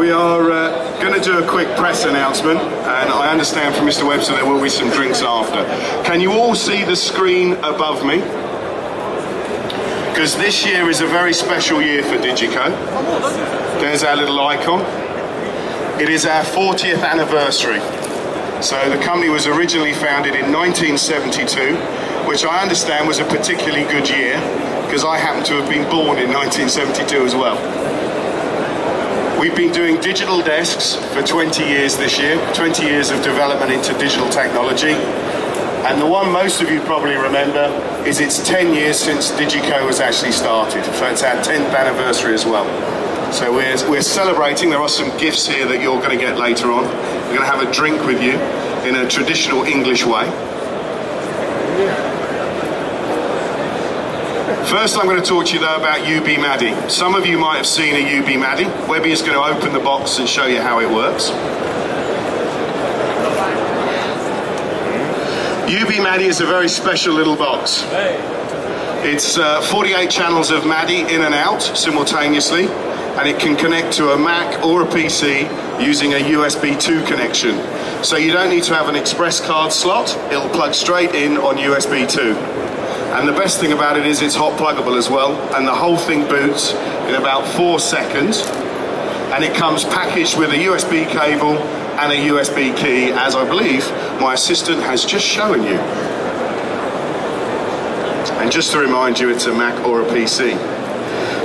We are going to do a quick press announcement, and I understand from Mr. Webster there will be some drinks after. Can you all see the screen above me? Because this year is a very special year for DiGiCo. There's our little icon. It is our 40th anniversary. So the company was originally founded in 1972, which I understand was a particularly good year, because I happen to have been born in 1972 as well. We've been doing digital desks for 20 years this year, 20 years of development into digital technology. And the one most of you probably remember is it's 10 years since DiGiCo was actually started. So it's our 10th anniversary as well. So we're celebrating. There are some gifts here that you're going to get later on. We're going to have a drink with you in a traditional English way. First, I'm going to talk to you though about UB Maddie. Some of you might have seen a UB Maddie. Webby is going to open the box and show you how it works. UB Maddie is a very special little box. It's 48 channels of Maddie in and out simultaneously, and it can connect to a Mac or a PC using a USB 2 connection. So you don't need to have an express card slot. It'll plug straight in on USB 2. And the best thing about it is it's hot pluggable as well, and the whole thing boots in about 4 seconds. And it comes packaged with a USB cable and a USB key, as I believe my assistant has just shown you. And just to remind you, it's a Mac or a PC.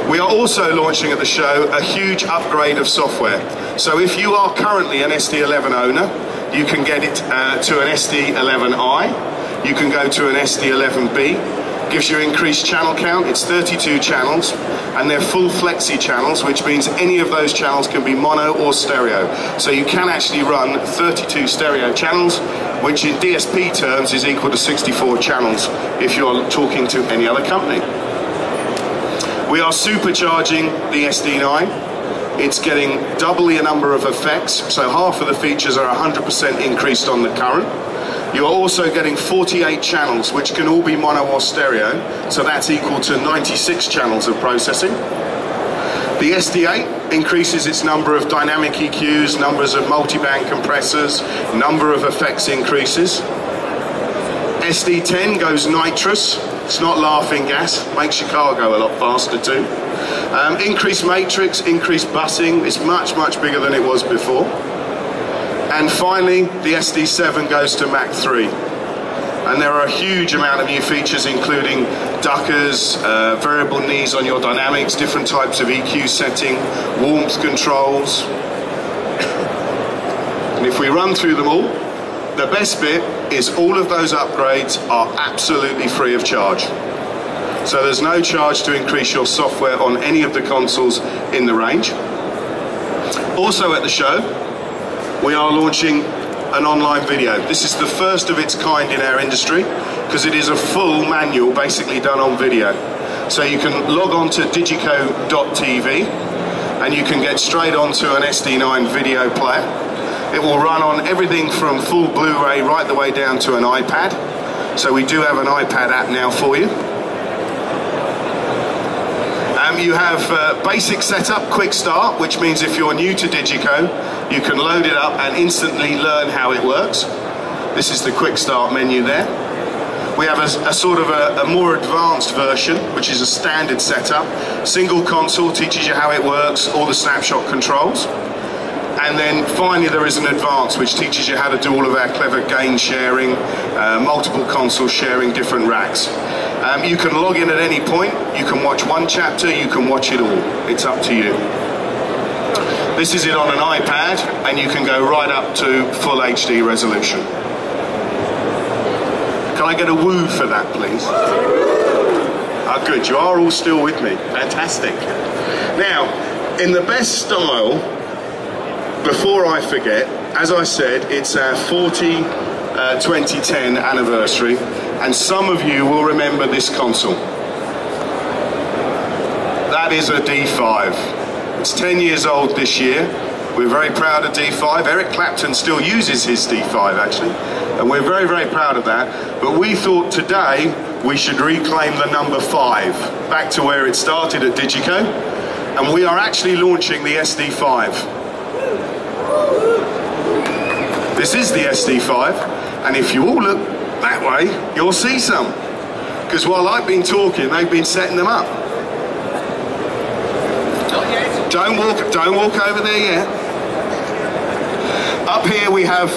We are also launching at the show a huge upgrade of software. So if you are currently an SD11 owner, you can get it to an SD11i. You can go to an SD11B. Gives you increased channel count. It's 32 channels, and they're full flexi channels, which means any of those channels can be mono or stereo. So you can actually run 32 stereo channels, which in DSP terms is equal to 64 channels if you're talking to any other company. We are supercharging the SD9. It's getting double the number of effects, so half of the features are 100% increased on the current. You are also getting 48 channels, which can all be mono or stereo, so that's equal to 96 channels of processing. The SD8 increases its number of dynamic EQs, numbers of multiband compressors, number of effects increases. SD10 goes nitrous. It's not laughing gas, makes your car go a lot faster too. Increased matrix, increased busing. It's much, much bigger than it was before. And finally, the SD7 goes to Mach 3. And there are a huge amount of new features, including duckers, variable knees on your dynamics, different types of EQ setting, warmth controls. And if we run through them all, the best bit is all of those upgrades are absolutely free of charge. So there's no charge to increase your software on any of the consoles in the range. Also at the show, we are launching an online video. This is the first of its kind in our industry, because it is a full manual basically done on video. So you can log on to digico.tv and you can get straight onto an SD9 video player. It will run on everything from full Blu-ray right the way down to an iPad. So we do have an iPad app now for you. You have basic setup, quick start, which means if you're new to DiGiCo, you can load it up and instantly learn how it works. This is the quick start menu there. We have a sort of a more advanced version, which is a standard setup. Single console teaches you how it works, all the snapshot controls. And then finally there is an advanced, which teaches you how to do all of our clever gain sharing, multiple console sharing, different racks. You can log in at any point, you can watch one chapter, you can watch it all. It's up to you. This is it on an iPad, and you can go right up to full HD resolution. Can I get a woo for that, please? Ah, good, you are all still with me. Fantastic. Now, in the best style, before I forget, as I said, it's our 2010 anniversary, and some of you will remember this console. That is a D5. It's 10 years old this year. We're very proud of D5. Eric Clapton still uses his D5 actually, and we're very, very proud of that. But we thought today we should reclaim the number 5, back to where it started at DiGiCo, and we are actually launching the SD5. This is the SD5, and if you all look that way, you'll see some. Because while I've been talking, they've been setting them up. Don't walk over there yet. Up here we have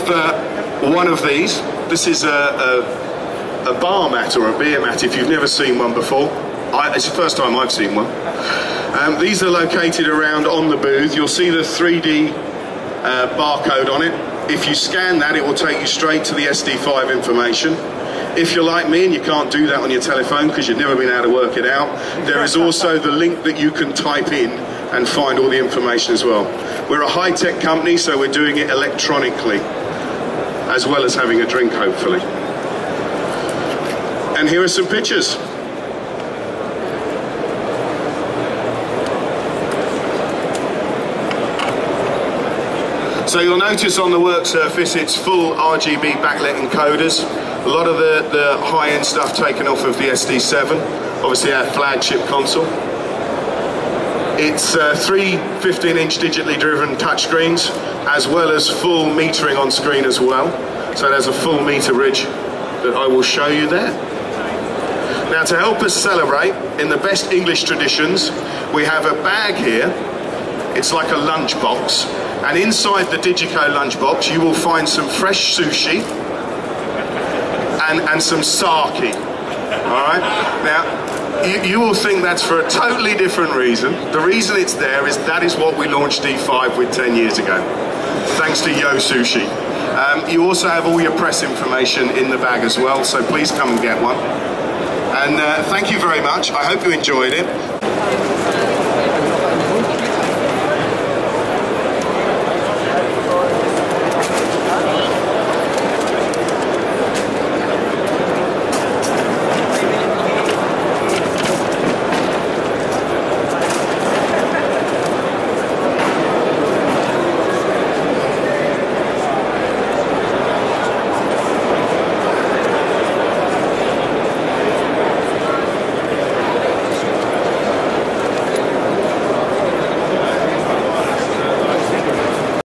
one of these. This is a bar mat or a beer mat if you've never seen one before. It's the first time I've seen one. These are located around on the booth. You'll see the 3D barcode on it. If you scan that, it will take you straight to the SD5 information. If you're like me and you can't do that on your telephone because you've never been able to work it out, there is also the link that you can type in and find all the information as well. We're a high-tech company, so we're doing it electronically, as well as having a drink, hopefully. And here are some pictures. So you'll notice on the work surface it's full RGB backlit encoders. A lot of the high-end stuff taken off of the SD7, obviously our flagship console. It's 3 15-inch digitally driven touchscreens, as well as full metering on screen as well. So there's a full meterage that I will show you there. Now, to help us celebrate, in the best English traditions, we have a bag here. It's like a lunchbox, and inside the DiGiCo lunchbox you will find some fresh sushi and some sake. Alright? Now, you will think that's for a totally different reason. The reason it's there is that is what we launched D5 with 10 years ago, thanks to Yo Sushi. You also have all your press information in the bag as well, so please come and get one. And thank you very much. I hope you enjoyed it.